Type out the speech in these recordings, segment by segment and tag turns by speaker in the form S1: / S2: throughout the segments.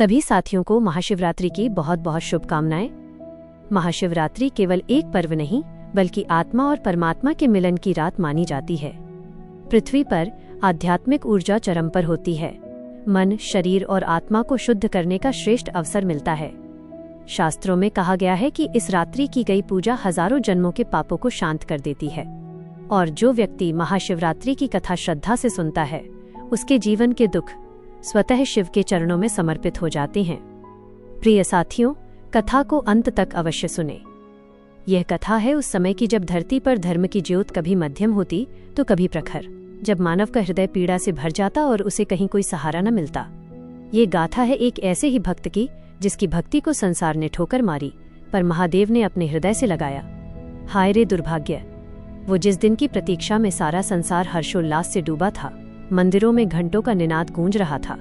S1: सभी साथियों को महाशिवरात्रि की बहुत बहुत शुभकामनाएं। महाशिवरात्रि केवल एक पर्व नहीं बल्कि आत्मा और परमात्मा के मिलन की रात मानी जाती है। पृथ्वी पर आध्यात्मिक ऊर्जा चरम पर होती है। मन, शरीर और आत्मा को शुद्ध करने का श्रेष्ठ अवसर मिलता है। शास्त्रों में कहा गया है कि इस रात्रि की गई पूजा हजारों जन्मों के पापों को शांत कर देती है और जो व्यक्ति महाशिवरात्रि की कथा श्रद्धा से सुनता है उसके जीवन के दुख स्वतः शिव के चरणों में समर्पित हो जाते हैं। प्रिय साथियों, कथा को अंत तक अवश्य सुने। यह कथा है उस समय की जब धरती पर धर्म की ज्योत कभी मध्यम होती तो कभी प्रखर, जब मानव का हृदय पीड़ा से भर जाता और उसे कहीं कोई सहारा न मिलता। ये गाथा है एक ऐसे ही भक्त की जिसकी भक्ति को संसार ने ठोकर मारी पर महादेव ने अपने हृदय से लगाया। हाय रे दुर्भाग्य! वो जिस दिन की प्रतीक्षा में सारा संसार हर्षोल्लास से डूबा था। मंदिरों में घंटों का निनाद गूंज रहा था।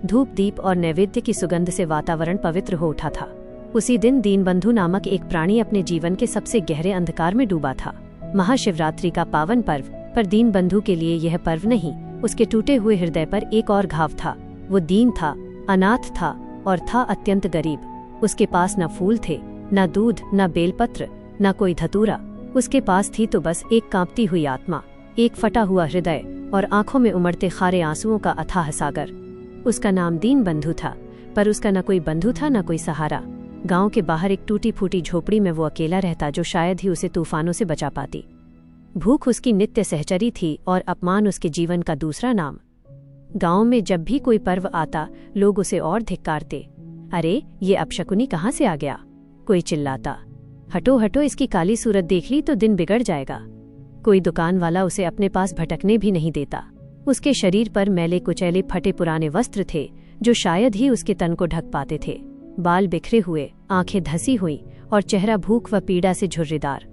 S1: धूप, दीप और नैवेद्य की सुगंध से वातावरण पवित्र हो उठा था। उसी दिन दीनबंधु नामक एक प्राणी अपने जीवन के सबसे गहरे अंधकार में डूबा था। महाशिवरात्रि का पावन पर्व, पर दीनबंधु के लिए यह पर्व नहीं, उसके टूटे हुए हृदय पर एक और घाव था। वो दीन था, अनाथ था और था अत्यंत गरीब। उसके पास न फूल थे, न दूध, न बेलपत्र, न कोई धतूरा। उसके पास थी तो बस एक कांपती हुई आत्मा, एक फटा हुआ हृदय और आंखों में उमड़ते खारे आंसुओं का अथाह सागर। उसका नाम दीनबंधु था, पर उसका न कोई बंधु था न कोई सहारा। गांव के बाहर एक टूटी फूटी झोपड़ी में वो अकेला रहता जो शायद ही उसे तूफानों से बचा पाती। भूख उसकी नित्य सहचरी थी और अपमान उसके जीवन का दूसरा नाम। गांव में जब भी कोई पर्व आता लोग उसे और धिक्कारते। अरे, ये अपशकुनी कहाँ से आ गया? कोई चिल्लाता, हटो हटो, इसकी काली सूरत देख ली तो दिन बिगड़ जाएगा। कोई दुकान वाला उसे अपने पास भटकने भी नहीं देता। उसके शरीर पर मैले कुचैले फटे पुराने वस्त्र थे जो शायद ही उसके तन को ढक पाते थे। बाल बिखरे हुए, आंखें धसी हुई और चेहरा भूख व पीड़ा से झुर्रीदार।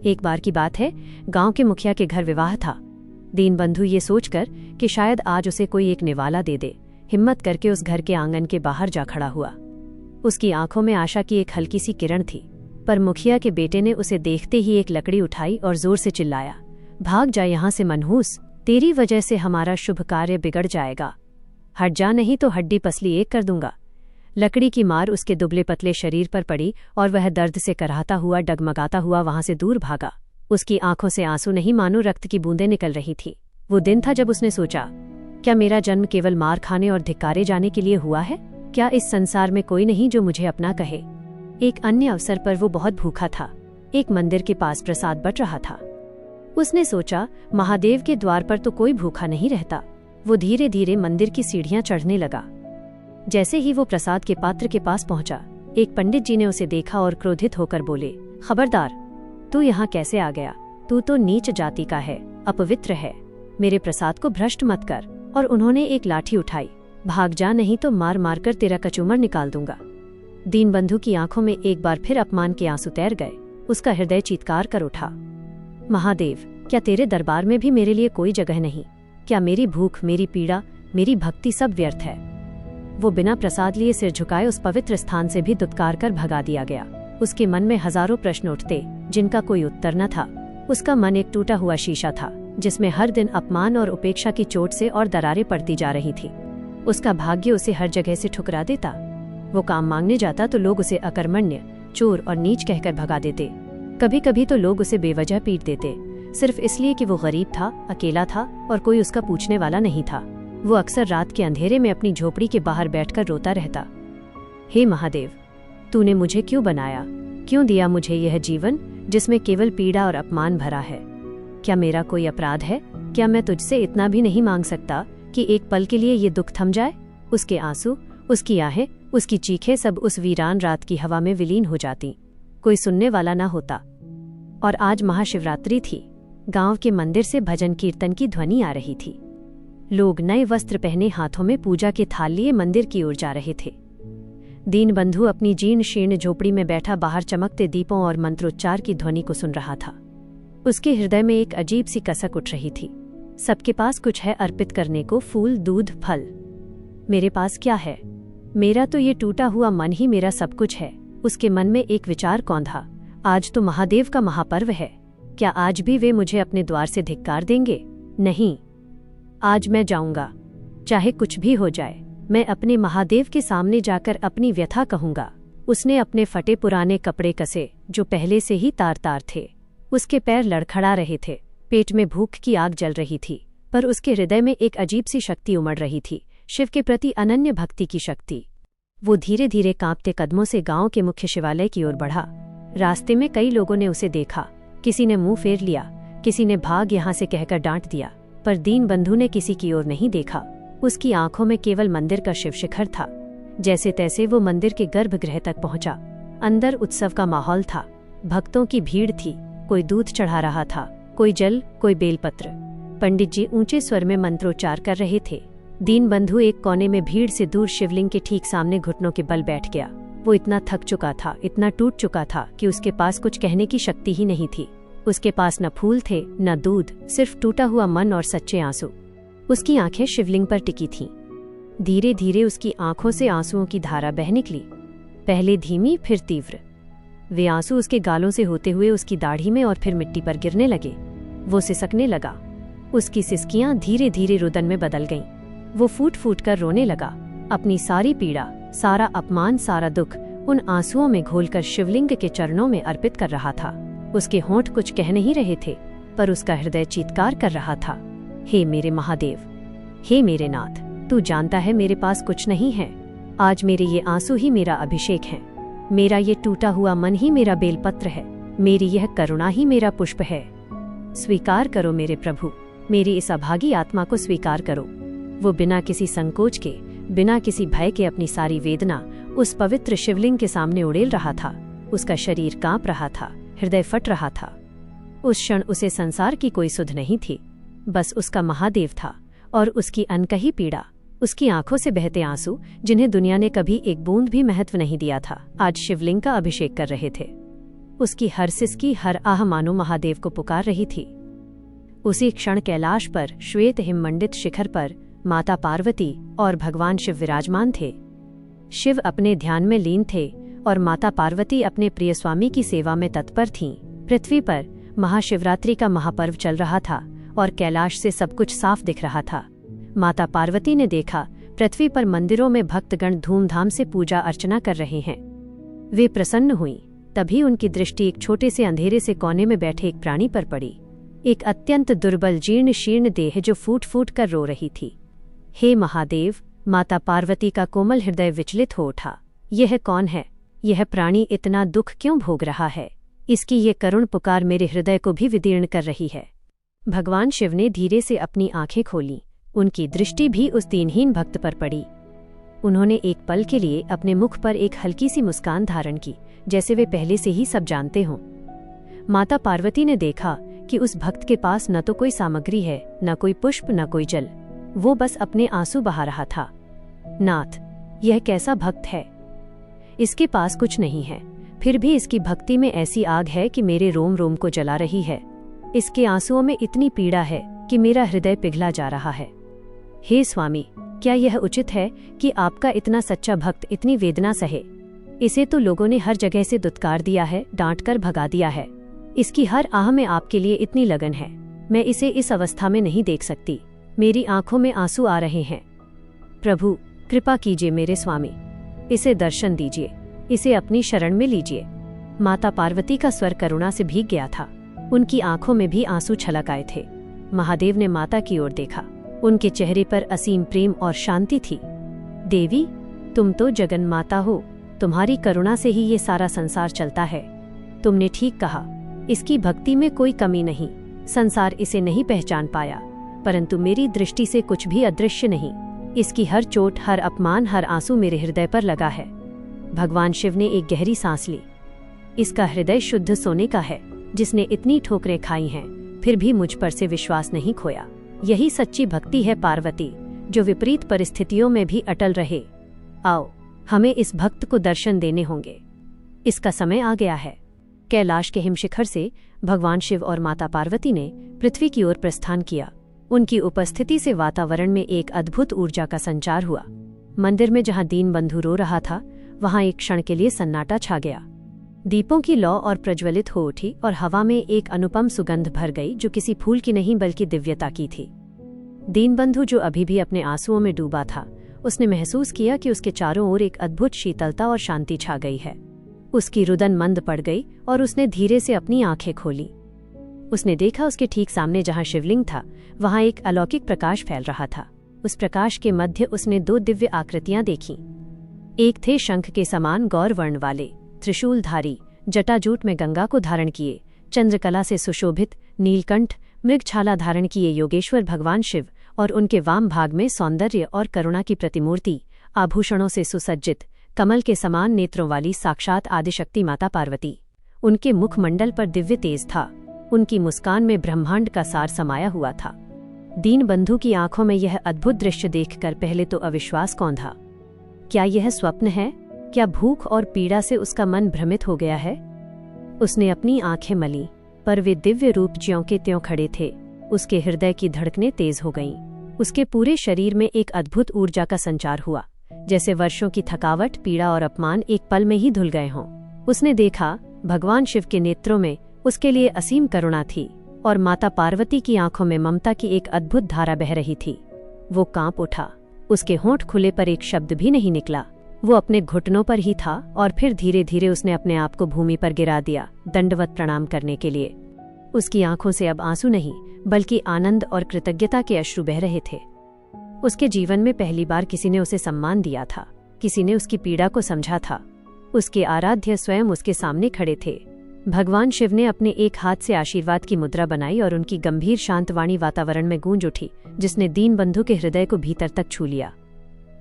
S1: एक बार की बात है, गांव के मुखिया के घर विवाह था। दीनबंधु ये सोचकर कि शायद आज उसे कोई एक निवाला दे दे, हिम्मत करके उस घर के आंगन के बाहर जा खड़ा हुआ। उसकी आंखों में आशा की एक हल्की सी किरण थी, पर मुखिया के बेटे ने उसे देखते ही एक लकड़ी उठाई और जोर से चिल्लाया, भाग जा यहाँ से मनहूस, तेरी वजह से हमारा शुभ कार्य बिगड़ जाएगा। हट जा, नहीं तो हड्डी पसली एक कर दूंगा। लकड़ी की मार उसके दुबले पतले शरीर पर पड़ी और वह दर्द से कराहता हुआ, डगमगाता हुआ वहां से दूर भागा। उसकी आंखों से आंसू नहीं मानो रक्त की बूंदें निकल रही थी। वो दिन था जब उसने सोचा, क्या मेरा जन्म केवल मार खाने और धिक्कारे जाने के लिए हुआ है? क्या इस संसार में कोई नहीं जो मुझे अपना कहे? एक अन्य अवसर पर वो बहुत भूखा था। एक मंदिर के पास प्रसाद बट रहा था। उसने सोचा, महादेव के द्वार पर तो कोई भूखा नहीं रहता। वो धीरे धीरे मंदिर की सीढ़ियां चढ़ने लगा। जैसे ही वो प्रसाद के पात्र के पास पहुंचा, एक पंडित जी ने उसे देखा और क्रोधित होकर बोले, खबरदार, तू यहाँ कैसे आ गया? तू तो नीच जाति का है, अपवित्र है। मेरे प्रसाद को भ्रष्ट मत कर। और उन्होंने एक लाठी उठाई, भाग जा, नहीं तो मार मार कर तेरा कचूमर निकाल दूंगा। दीनबंधु की आंखों में एक बार फिर अपमान के आंसू तैर गए। उसका हृदय चीत्कार कर उठा, महादेव, क्या तेरे दरबार में भी मेरे लिए कोई जगह नहीं? क्या मेरी भूख, मेरी पीड़ा, मेरी भक्ति सब व्यर्थ है? वो बिना प्रसाद लिए सिर झुकाए उस पवित्र स्थान से भी दुत्कार कर भगा दिया गया। उसके मन में हजारों प्रश्न उठते जिनका कोई उत्तर न था। उसका मन एक टूटा हुआ शीशा था जिसमें हर दिन अपमान और उपेक्षा की चोट से और दरारें पड़ती जा रही थी। उसका भाग्य उसे हर जगह से ठुकरा देता। वो काम मांगने जाता तो लोग उसे अकर्मण्य, चोर और नीच कहकर भगा देते। कभी कभी तो लोग उसे बेवजह पीट देते, सिर्फ इसलिए कि वो गरीब था, अकेला था और कोई उसका पूछने वाला नहीं था। वो अक्सर रात के अंधेरे में अपनी झोपड़ी के बाहर बैठकर रोता रहता, हे महादेव, तूने मुझे क्यों बनाया? क्यों दिया मुझे यह जीवन जिसमें केवल पीड़ा और अपमान भरा है? क्या मेरा कोई अपराध है? क्या मैं तुझसे इतना भी नहीं मांग सकता कि एक पल के लिए ये दुख थम जाए? उसके आंसू, उसकी आहें, उसकी चीखें सब उस वीरान रात की हवा में विलीन हो जाती। कोई सुनने वाला ना होता। और आज महाशिवरात्रि थी। गांव के मंदिर से भजन कीर्तन की ध्वनि आ रही थी। लोग नए वस्त्र पहने हाथों में पूजा के थाल लिए मंदिर की ओर जा रहे थे। दीनबंधु अपनी जीर्ण शीर्ण झोपड़ी में बैठा बाहर चमकते दीपों और मंत्रोच्चार की ध्वनि को सुन रहा था। उसके हृदय में एक अजीब सी कसक उठ रही थी। सबके पास कुछ है अर्पित करने को, फूल, दूध, फल। मेरे पास क्या है? मेरा तो ये टूटा हुआ मन ही मेरा सब कुछ है। उसके मन में एक विचार कौंधा, आज तो महादेव का महापर्व है। क्या आज भी वे मुझे अपने द्वार से धिक्कार देंगे? नहीं, आज मैं जाऊंगा, चाहे कुछ भी हो जाए। मैं अपने महादेव के सामने जाकर अपनी व्यथा कहूंगा। उसने अपने फटे पुराने कपड़े कसे, जो पहले से ही तार तार थे। उसके पैर लड़खड़ा रहे थे, पेट में भूख की आग जल रही थी, पर उसके हृदय में एक अजीब सी शक्ति उमड़ रही थी, शिव के प्रति अनन्य भक्ति की शक्ति। वो धीरे धीरे कांपते कदमों से गांव के मुख्य शिवालय की ओर बढ़ा। रास्ते में कई लोगों ने उसे देखा, किसी ने मुंह फेर लिया, किसी ने भाग यहाँ से कहकर डांट दिया, पर दीनबंधु ने किसी की ओर नहीं देखा। उसकी आंखों में केवल मंदिर का शिव शिखर था। जैसे तैसे वो मंदिर के गर्भगृह तक पहुंचा। अंदर उत्सव का माहौल था, भक्तों की भीड़ थी। कोई दूध चढ़ा रहा था, कोई जल, कोई बेलपत्र। पंडित जी ऊंचे स्वर में मंत्रोच्चार कर रहे थे। दीनबंधु एक कोने में भीड़ से दूर शिवलिंग के ठीक सामने घुटनों के बल बैठ गया। वो इतना थक चुका था, इतना टूट चुका था कि उसके पास कुछ कहने की शक्ति ही नहीं थी। उसके पास न फूल थे, न दूध, सिर्फ टूटा हुआ मन और सच्चे आंसू। उसकी आंखें शिवलिंग पर टिकी थीं। धीरे धीरे उसकी आंखों से आंसुओं की धारा बह निकली, पहले धीमी फिर तीव्र। वे आंसू उसके गालों से होते हुए उसकी दाढ़ी में और फिर मिट्टी पर गिरने लगे। वो सिसकने लगा। उसकी सिसकियां धीरे धीरे रुदन में बदल गईं। वो फूट फूट कर रोने लगा। अपनी सारी पीड़ा, सारा अपमान, सारा दुख उन आंसुओं में घोलकर शिवलिंग के चरणों में अर्पित कर रहा था। उसके होंठ कुछ कह नहीं रहे थे, पर उसका हृदय चीत्कार कर रहा था, हे मेरे महादेव, हे मेरे नाथ, तू जानता है मेरे पास कुछ नहीं है। आज मेरे ये आंसू ही मेरा अभिषेक है। मेरा ये टूटा हुआ मन ही मेरा बेलपत्र है। मेरी यह करुणा ही मेरा पुष्प है। स्वीकार करो मेरे प्रभु, मेरी इस अभागी आत्मा को स्वीकार करो। वो बिना किसी संकोच के, बिना किसी भय के अपनी सारी वेदना उस पवित्र शिवलिंग के सामने उड़ेल रहा था। उसका शरीर कांप रहा था, हृदय फट रहा था। उस क्षण उसे संसार की कोई सुध नहीं थी, बस उसका महादेव था और उसकी अनकही पीड़ा। उसकी आंखों से बहते आंसू, जिन्हें दुनिया ने कभी एक बूंद भी महत्व नहीं दिया था, आज शिवलिंग का अभिषेक कर रहे थे। उसकी हर सिसकी, हर आह मानो महादेव को पुकार रही थी। उसी क्षण कैलाश पर, श्वेत हिममंडित शिखर पर माता पार्वती और भगवान शिव विराजमान थे। शिव अपने ध्यान में लीन थे और माता पार्वती अपने प्रिय स्वामी की सेवा में तत्पर थीं। पृथ्वी पर महाशिवरात्रि का महापर्व चल रहा था और कैलाश से सब कुछ साफ दिख रहा था। माता पार्वती ने देखा, पृथ्वी पर मंदिरों में भक्तगण धूमधाम से पूजा अर्चना कर रहे हैं। वे प्रसन्न हुईं। तभी उनकी दृष्टि एक छोटे से अंधेरे से कोने में बैठे एक प्राणी पर पड़ी, एक अत्यंत दुर्बल जीर्ण शीर्ण देह जो फूट फूट कर रो रही थी। हे महादेव, माता पार्वती का कोमल हृदय विचलित हो उठा। यह कौन है? यह प्राणी इतना दुख क्यों भोग रहा है? इसकी ये करुण पुकार मेरे हृदय को भी विदीर्ण कर रही है। भगवान शिव ने धीरे से अपनी आंखें खोलीं। उनकी दृष्टि भी उस दीनहीन भक्त पर पड़ी। उन्होंने एक पल के लिए अपने मुख पर एक हल्की सी मुस्कान धारण की, जैसे वे पहले से ही सब जानते हों। माता पार्वती ने देखा कि उस भक्त के पास न तो कोई सामग्री है, न कोई पुष्प, न कोई जल। वो बस अपने आंसू बहा रहा था। नाथ, यह कैसा भक्त है? इसके पास कुछ नहीं है, फिर भी इसकी भक्ति में ऐसी आग है कि मेरे रोम रोम को जला रही है। इसके आंसुओं में इतनी पीड़ा है कि मेरा हृदय पिघला जा रहा है। हे स्वामी, क्या यह उचित है कि आपका इतना सच्चा भक्त इतनी वेदना सहे? इसे तो लोगों ने हर जगह से दुत्कार दिया है, डांट कर भगा दिया है। इसकी हर आह में आपके लिए इतनी लगन है। मैं इसे इस अवस्था में नहीं देख सकती। मेरी आंखों में आंसू आ रहे हैं। प्रभु, कृपा कीजिए मेरे स्वामी, इसे दर्शन दीजिए, इसे अपनी शरण में लीजिए। माता पार्वती का स्वर करुणा से भीग गया था। उनकी आंखों में भी आंसू छलक आए थे। महादेव ने माता की ओर देखा। उनके चेहरे पर असीम प्रेम और शांति थी। देवी, तुम तो जगन माता हो। तुम्हारी करुणा से ही ये सारा संसार चलता है। तुमने ठीक कहा, इसकी भक्ति में कोई कमी नहीं। संसार इसे नहीं पहचान पाया, परंतु मेरी दृष्टि से कुछ भी अदृश्य नहीं। इसकी हर चोट, हर अपमान, हर आंसू मेरे हृदय पर लगा है। भगवान शिव ने एक गहरी सांस ली। इसका हृदय शुद्ध सोने का है, जिसने इतनी ठोकरें खाई हैं, फिर भी मुझ पर से विश्वास नहीं खोया। यही सच्ची भक्ति है पार्वती, जो विपरीत परिस्थितियों में भी अटल रहे। आओ, हमें इस भक्त को दर्शन देने होंगे। इसका समय आ गया है। कैलाश के हिमशिखर से भगवान शिव और माता पार्वती ने पृथ्वी की ओर प्रस्थान किया। उनकी उपस्थिति से वातावरण में एक अद्भुत ऊर्जा का संचार हुआ। मंदिर में जहां दीनबंधु रो रहा था, वहां एक क्षण के लिए सन्नाटा छा गया। दीपों की लौ और प्रज्वलित हो उठी और हवा में एक अनुपम सुगंध भर गई, जो किसी फूल की नहीं बल्कि दिव्यता की थी। दीनबंधु, जो अभी भी अपने आंसुओं में डूबा था, उसने महसूस किया कि उसके चारों ओर एक अद्भुत शीतलता और शांति छा गई है। उसकी रुदन मंद पड़ गई और उसने धीरे से अपनी आंखें खोली। उसने देखा उसके ठीक सामने जहां शिवलिंग था वहां एक अलौकिक प्रकाश फैल रहा था। उस प्रकाश के मध्य उसने 2 दिव्य आकृतियां देखीं। एक थे शंख के समान गौर वर्ण वाले, त्रिशूलधारी, जटाजूट में गंगा को धारण किए, चंद्रकला से सुशोभित, नीलकंठ, मृगछाला धारण किए योगेश्वर भगवान शिव और उनके वाम भाग में सौंदर्य और करुणा की प्रतिमूर्ति, आभूषणों से सुसज्जित, कमल के समान नेत्रों वाली साक्षात आदिशक्ति माता पार्वती। उनके मुखमंडल पर दिव्य तेज था। उनकी मुस्कान में ब्रह्मांड का सार समाया हुआ था। दीनबंधु की आंखों में यह अद्भुत दृश्य देखकर पहले तो अविश्वास कौंधा। क्या यह स्वप्न है? क्या भूख और पीड़ा से उसका मन भ्रमित हो गया है? उसने अपनी आंखें मली, पर वे दिव्य रूप ज्यों के त्यों खड़े थे। उसके हृदय की धड़कनें तेज हो गईं। उसके पूरे शरीर में एक अद्भुत ऊर्जा का संचार हुआ, जैसे वर्षों की थकावट, पीड़ा और अपमान एक पल में ही धुल गए हों। उसने देखा भगवान शिव के नेत्रों में उसके लिए असीम करुणा थी और माता पार्वती की आंखों में ममता की एक अद्भुत धारा बह रही थी। वो कांप उठा। उसके होंठ खुले पर एक शब्द भी नहीं निकला। वो अपने घुटनों पर ही था और फिर धीरे धीरे उसने अपने आप को भूमि पर गिरा दिया, दंडवत प्रणाम करने के लिए। उसकी आंखों से अब आंसू नहीं बल्कि आनंद और कृतज्ञता के अश्रु बह रहे थे। उसके जीवन में पहली बार किसी ने उसे सम्मान दिया था, किसी ने उसकी पीड़ा को समझा था। उसके आराध्य स्वयं उसके सामने खड़े थे। भगवान शिव ने अपने एक हाथ से आशीर्वाद की मुद्रा बनाई और उनकी गंभीर शांत वाणी वातावरण में गूंज उठी, जिसने दीनबंधु के हृदय को भीतर तक छू लिया।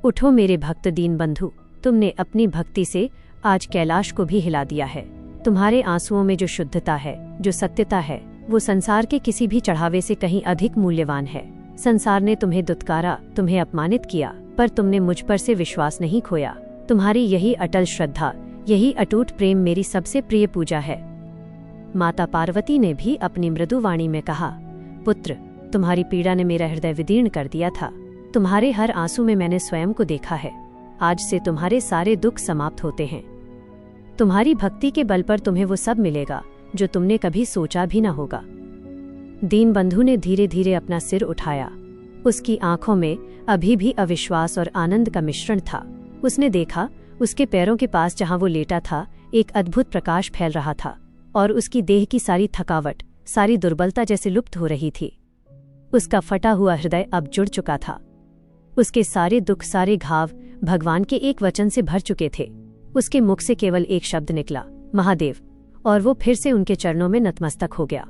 S1: उठो मेरे भक्त दीनबंधु, तुमने अपनी भक्ति से आज कैलाश को भी हिला दिया है। तुम्हारे आंसुओं में जो शुद्धता है, जो सत्यता है, वो संसार के किसी भी चढ़ावे से कहीं अधिक मूल्यवान है। संसार ने तुम्हें दुत्कारा, तुम्हें अपमानित किया, पर तुमने मुझ पर से विश्वास नहीं खोया। तुम्हारी यही अटल श्रद्धा, यही अटूट प्रेम मेरी सबसे प्रिय पूजा है। माता पार्वती ने भी अपनी मृदु वाणी में कहा, पुत्र, तुम्हारी पीड़ा ने मेरा हृदय विदीर्ण कर दिया था। तुम्हारे हर आंसू में मैंने स्वयं को देखा है। आज से तुम्हारे सारे दुख समाप्त होते हैं। तुम्हारी भक्ति के बल पर तुम्हें वो सब मिलेगा जो तुमने कभी सोचा भी न होगा। दीनबंधु ने धीरे धीरे अपना सिर उठाया। उसकी आंखों में अभी भी अविश्वास और आनंद का मिश्रण था। उसने देखा उसके पैरों के पास जहां वो लेटा था एक अद्भुत प्रकाश फैल रहा था और उसकी देह की सारी थकावट, सारी दुर्बलता जैसे लुप्त हो रही थी। उसका फटा हुआ हृदय अब जुड़ चुका था। उसके सारे दुख, सारे घाव भगवान के एक वचन से भर चुके थे। उसके मुख से केवल एक शब्द निकला, महादेव, और वो फिर से उनके चरणों में नतमस्तक हो गया।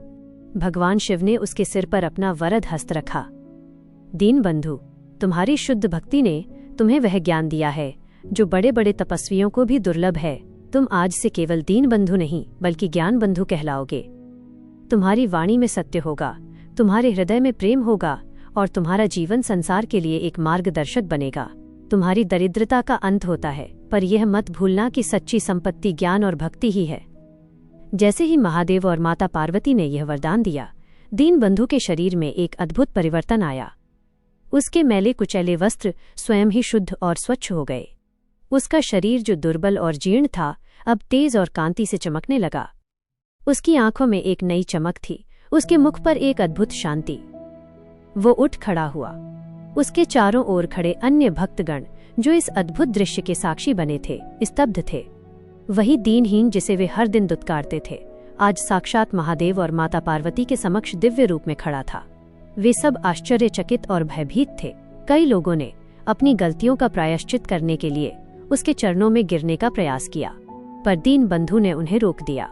S1: भगवान शिव ने उसके सिर पर अपना वरद हस्त रखा। दीनबंधु, तुम्हारी शुद्ध भक्ति ने तुम्हें वह ज्ञान दिया है जो बड़े बड़े तपस्वियों को भी दुर्लभ है। तुम आज से केवल दीनबंधु नहीं बल्कि ज्ञान बंधु कहलाओगे। तुम्हारी वाणी में सत्य होगा, तुम्हारे हृदय में प्रेम होगा और तुम्हारा जीवन संसार के लिए एक मार्गदर्शक बनेगा। तुम्हारी दरिद्रता का अंत होता है, पर यह मत भूलना कि सच्ची संपत्ति ज्ञान और भक्ति ही है। जैसे ही महादेव और माता पार्वती ने यह वरदान दिया, दीनबंधु के शरीर में एक अद्भुत परिवर्तन आया। उसके मैले कुचैले वस्त्र स्वयं ही शुद्ध और स्वच्छ हो गए। उसका शरीर जो दुर्बल और जीर्ण था, अब तेज और कांति से चमकने लगा। उसकी आंखों में एक नई चमक थी, उसके मुख पर एक अद्भुत शांति। वो उठ खड़ा हुआ। उसके चारों ओर खड़े अन्य भक्तगण जो इस अद्भुत दृश्य के साक्षी बने थे, स्तब्ध थे। वही दीनहीन जिसे वे हर दिन दुत्कारते थे, आज साक्षात महादेव और माता पार्वती के समक्ष दिव्य रूप में खड़ा था। वे सब आश्चर्यचकित और भयभीत थे। कई लोगों ने अपनी गलतियों का प्रायश्चित करने के लिए उसके चरणों में गिरने का प्रयास किया, पर दीनबंधु ने उन्हें रोक दिया।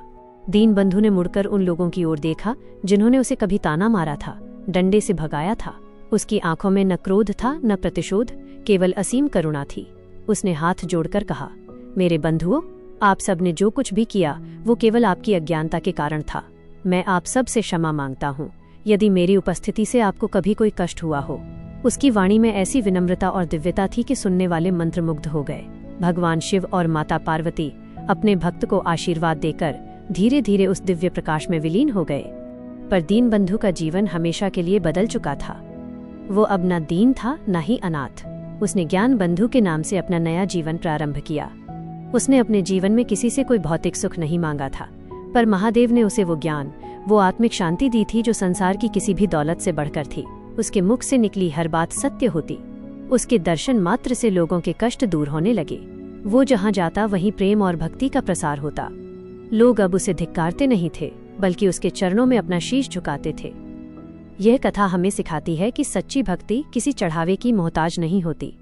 S1: दीनबंधु ने मुड़कर उन लोगों की ओर देखा जिन्होंने उसे कभी ताना मारा था, डंडे से भगाया था। उसकी आंखों में न क्रोध था न प्रतिशोध, केवल असीम करुणा थी। उसने हाथ जोड़कर कहा, मेरे बंधुओं, आप सब ने जो कुछ भी किया वो केवल आपकी अज्ञानता के कारण था। मैं आप सब से क्षमा मांगता हूँ यदि मेरी उपस्थिति से आपको कभी कोई कष्ट हुआ हो। उसकी वाणी में ऐसी विनम्रता और दिव्यता थी कि सुनने वाले मंत्रमुग्ध हो गए। भगवान शिव और माता पार्वती अपने भक्त को आशीर्वाद देकर धीरे धीरे उस दिव्य प्रकाश में विलीन हो गए। पर दीनबंधु का जीवन हमेशा के लिए बदल चुका था। वो अब न दीन था न ही अनाथ। उसने ज्ञान बंधु के नाम से अपना नया जीवन प्रारंभ किया। उसने अपने जीवन में किसी से कोई भौतिक सुख नहीं मांगा था, पर महादेव ने उसे वो ज्ञान, वो आत्मिक शांति दी थी जो संसार की किसी भी दौलत से बढ़कर थी। उसके मुख से निकली हर बात सत्य होती। उसके दर्शन मात्र से लोगों के कष्ट दूर होने लगे। वो जहां जाता वहीं प्रेम और भक्ति का प्रसार होता। लोग अब उसे धिक्कारते नहीं थे, बल्कि उसके चरणों में अपना शीश झुकाते थे। यह कथा हमें सिखाती है कि सच्ची भक्ति किसी चढ़ावे की मोहताज नहीं होती।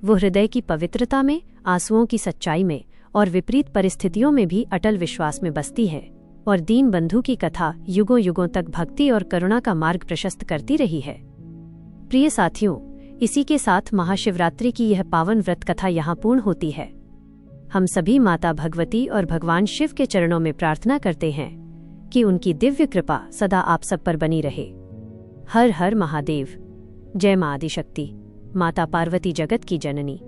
S1: वो हृदय की पवित्रता में, आंसुओं की सच्चाई में और विपरीत परिस्थितियों में भी अटल विश्वास में बसती है। और दीन बंधु की कथा युगों युगों तक भक्ति और करुणा का मार्ग प्रशस्त करती रही है। प्रिय साथियों, इसी के साथ महाशिवरात्रि की यह पावन व्रत कथा यहाँ पूर्ण होती है। हम सभी माता भगवती और भगवान शिव के चरणों में प्रार्थना करते हैं कि उनकी दिव्य कृपा सदा आप सब पर बनी रहे। हर हर महादेव। जय मां आदिशक्ति, माता पार्वती जगत की जननी।